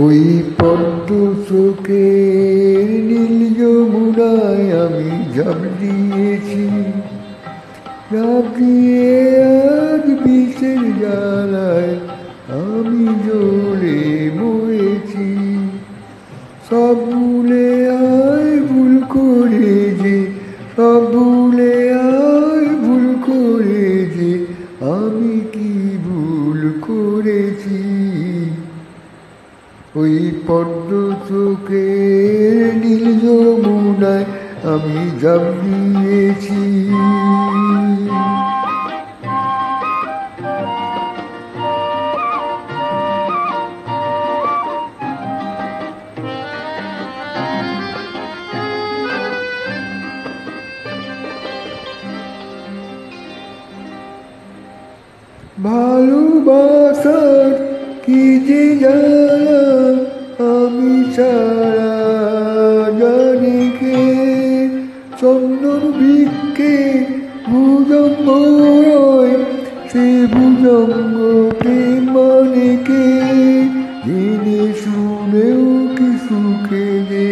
ওই পদ্ম চোখের নীল যমুনায় আমি ঝাঁপ দিয়েছি, ঝাঁপ দিয়ে আজ বিষের জ্বালায় আমি জ্বলে মরেছি। সব ভুলে আয় ভুল করে যে, সব ভুলে আয় ভুল করে যে, আমি কি ভুল করেছি। ওই পদ্ম চোখের নীল যমুনায় আমি ঝাঁপ দিয়েছি। ভালোবাসার কি যে জ্বালা আমি সারা জানি কে, চন্দন বৃক্ষে ভুজঙ্গ রয়, সে ভুজঙ্গ প্রেম মানে কে, জেনে শুনেও কি সুখে যে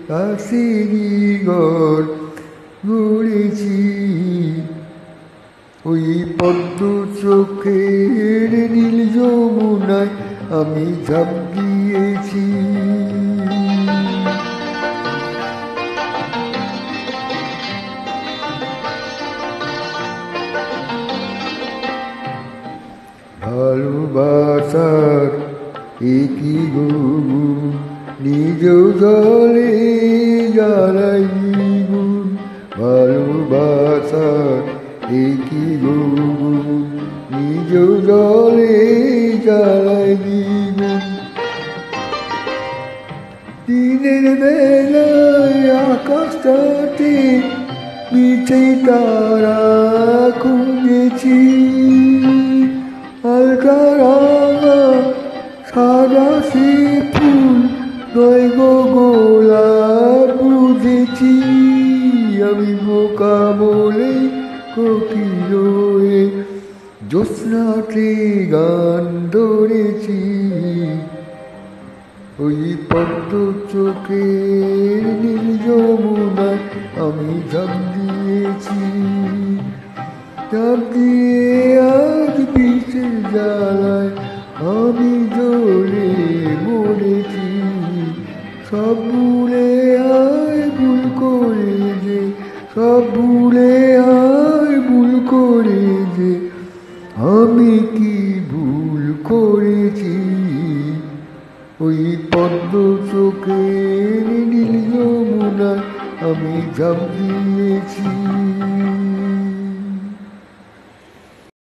কাশিরি ঘর গড়েছি। ওই পদ্ম চোখের নীল যমুনায় আমি ঝাঁপ দিয়েছি। ভালোবাসার একই গুণ নিজ জলে জ্বালাই গুণ, ভালোবাসার একই গুণ নিজ জলে জ্বালাই গুণ। দিনের বেলায় আকাশটাতে মিছে তারা খুঁজেছি, হালকা রাঙা সাদা সে ফুল নয় গো গোলাপ বুঝেছি। আমি বোকা বলে কোকিল হয়ে জ্যোৎস্নাতে গান ধরেছি। ওই পদ্ম চোখের নীল যমুনায় আমি ঝাঁপ দিয়েছি, ঝাঁপ দিয়ে আজ বিষের জ্বালায় আমি জ্বলে মরেছি। সব ভুলে আয় ভুল করে যে, সব ভুলে আয় ভুল করে যে, আমি কি ভুল করেছি। ওই পদ্ম চোখের নীল যমুনায় আমি ঝাঁপ দিয়েছি।